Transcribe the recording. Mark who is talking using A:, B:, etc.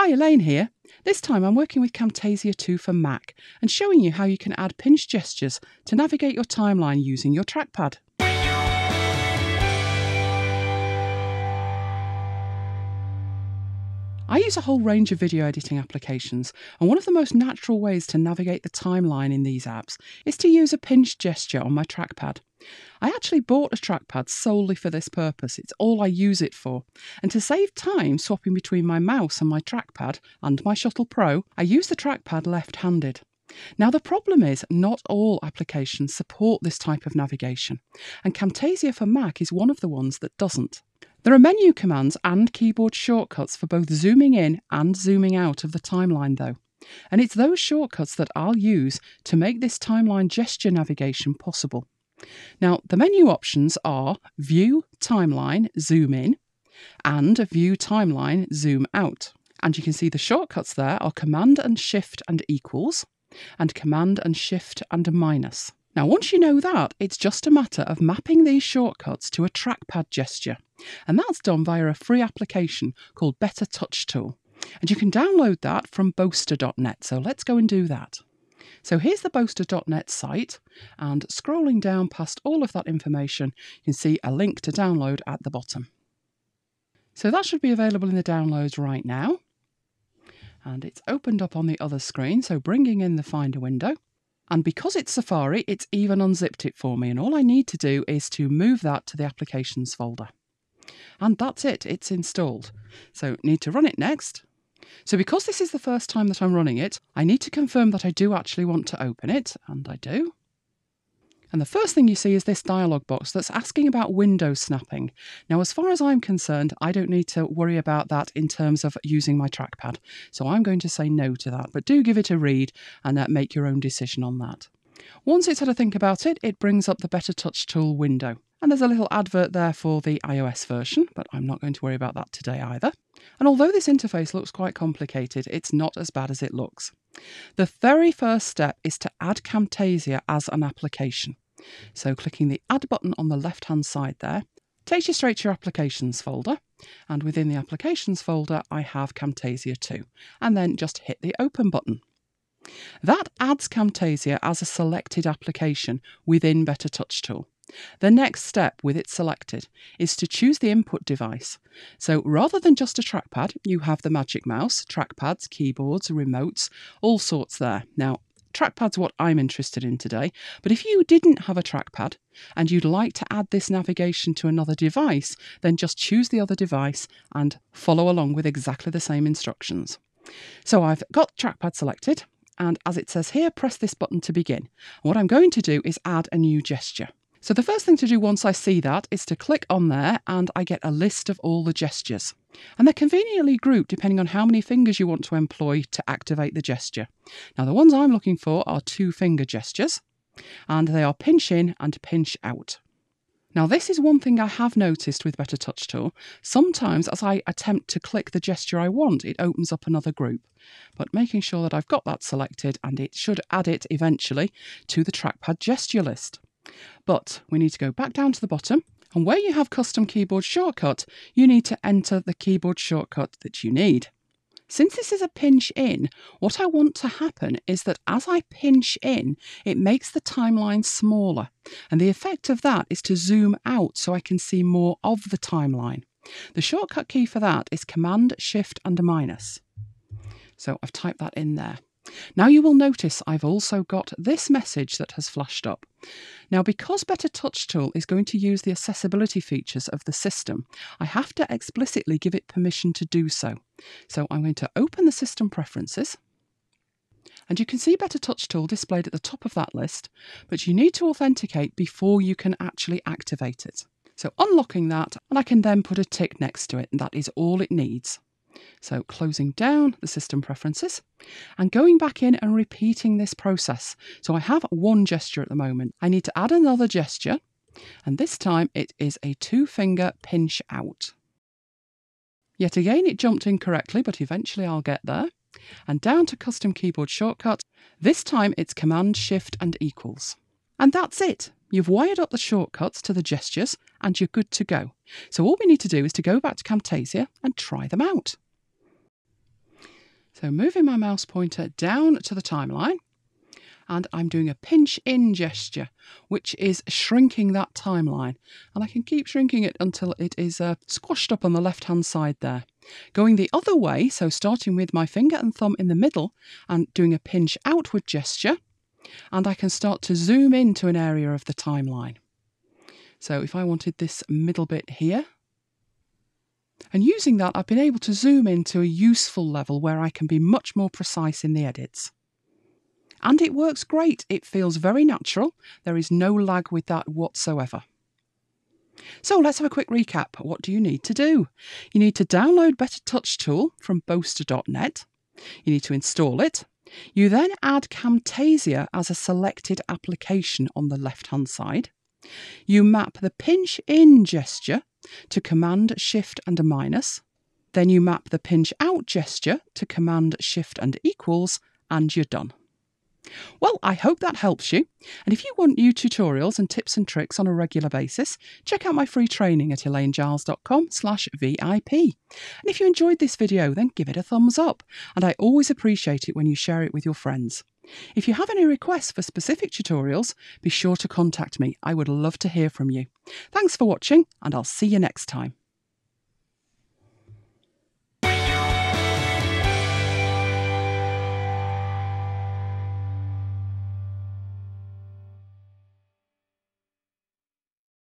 A: Hi, Elaine here. This time I'm working with Camtasia 2 for Mac and showing you how you can add pinch gestures to navigate your timeline using your trackpad. I use a whole range of video editing applications, and one of the most natural ways to navigate the timeline in these apps is to use a pinch gesture on my trackpad. I actually bought a trackpad solely for this purpose. It's all I use it for. And to save time swapping between my mouse and my trackpad and my Shuttle Pro, I use the trackpad left-handed. Now the problem is not all applications support this type of navigation, and Camtasia for Mac is one of the ones that doesn't. There are menu commands and keyboard shortcuts for both zooming in and zooming out of the timeline though, and it's those shortcuts that I'll use to make this timeline gesture navigation possible. Now the menu options are View Timeline Zoom In and View Timeline Zoom Out, and you can see the shortcuts there are Command and Shift and equals and Command and Shift and minus. Now once you know that, it's just a matter of mapping these shortcuts to a trackpad gesture, and that's done via a free application called Better Touch Tool, and you can download that from boaster.net, so let's go and do that. So here's the boaster.net site, and scrolling down past all of that information you can see a link to download at the bottom. So that should be available in the downloads right now, and it's opened up on the other screen, so bringing in the Finder window. And because it's Safari, it's even unzipped it for me, and all I need to do is to move that to the Applications folder. And that's it, it's installed. So need to run it next. So because this is the first time that I'm running it, I need to confirm that I do actually want to open it, and I do. And the first thing you see is this dialog box that's asking about window snapping. Now, as far as I'm concerned, I don't need to worry about that in terms of using my trackpad. So I'm going to say no to that, but do give it a read and make your own decision on that. Once it's had a think about it, it brings up the Better Touch Tool window. And there's a little advert there for the iOS version, but I'm not going to worry about that today either. And although this interface looks quite complicated, it's not as bad as it looks. The very first step is to add Camtasia as an application. So clicking the Add button on the left-hand side there takes you straight to your Applications folder, and within the Applications folder I have Camtasia 2, and then just hit the Open button. That adds Camtasia as a selected application within Better Touch Tool. The next step, with it selected, is to choose the input device. So rather than just a trackpad, you have the Magic Mouse, trackpads, keyboards, remotes, all sorts there. Now, trackpad's what I'm interested in today, but if you didn't have a trackpad and you'd like to add this navigation to another device, then just choose the other device and follow along with exactly the same instructions. So I've got trackpad selected, and as it says here, press this button to begin. What I'm going to do is add a new gesture. So the first thing to do once I see that is to click on there, and I get a list of all the gestures. And they're conveniently grouped depending on how many fingers you want to employ to activate the gesture. Now the ones I'm looking for are 2-finger gestures, and they are pinch in and pinch out. Now this is one thing I have noticed with Better Touch Tool. Sometimes as I attempt to click the gesture I want, it opens up another group. But making sure that I've got that selected, and it should add it eventually to the trackpad gesture list. But we need to go back down to the bottom, and where you have custom keyboard shortcut, you need to enter the keyboard shortcut that you need. Since this is a pinch in, what I want to happen is that as I pinch in, it makes the timeline smaller, and the effect of that is to zoom out so I can see more of the timeline. The shortcut key for that is Command, Shift and minus. So I've typed that in there. Now you will notice I've also got this message that has flashed up. Now because Better Touch Tool is going to use the accessibility features of the system, I have to explicitly give it permission to do so. So I'm going to open the system preferences, and you can see Better Touch Tool displayed at the top of that list, but you need to authenticate before you can actually activate it. So unlocking that, and I can then put a tick next to it, and that is all it needs. So closing down the system preferences and going back in and repeating this process. So I have one gesture at the moment. I need to add another gesture, and this time it is a 2-finger pinch out. Yet again it jumped in correctly, but eventually I'll get there. And down to custom keyboard shortcut. This time it's Command, Shift and equals. And that's it. You've wired up the shortcuts to the gestures and you're good to go. So all we need to do is to go back to Camtasia and try them out. So moving my mouse pointer down to the timeline, and I'm doing a pinch in gesture, which is shrinking that timeline. And I can keep shrinking it until it is squashed up on the left-hand side there. Going the other way, so starting with my finger and thumb in the middle and doing a pinch outward gesture, and I can start to zoom into an area of the timeline. So if I wanted this middle bit here, and using that, I've been able to zoom into a useful level where I can be much more precise in the edits. And it works great. It feels very natural. There is no lag with that whatsoever. So let's have a quick recap. What do you need to do? You need to download Better Touch Tool from boaster.net. You need to install it. You then add Camtasia as a selected application on the left-hand side. You map the pinch in gesture to Command, Shift and a minus. Then you map the pinch out gesture to Command, Shift and equals, and you're done. Well, I hope that helps you. And if you want new tutorials and tips and tricks on a regular basis, check out my free training at elainegiles.com/VIP. And if you enjoyed this video, then give it a thumbs up. And I always appreciate it when you share it with your friends. If you have any requests for specific tutorials, be sure to contact me. I would love to hear from you. Thanks for watching, and I'll see you next time.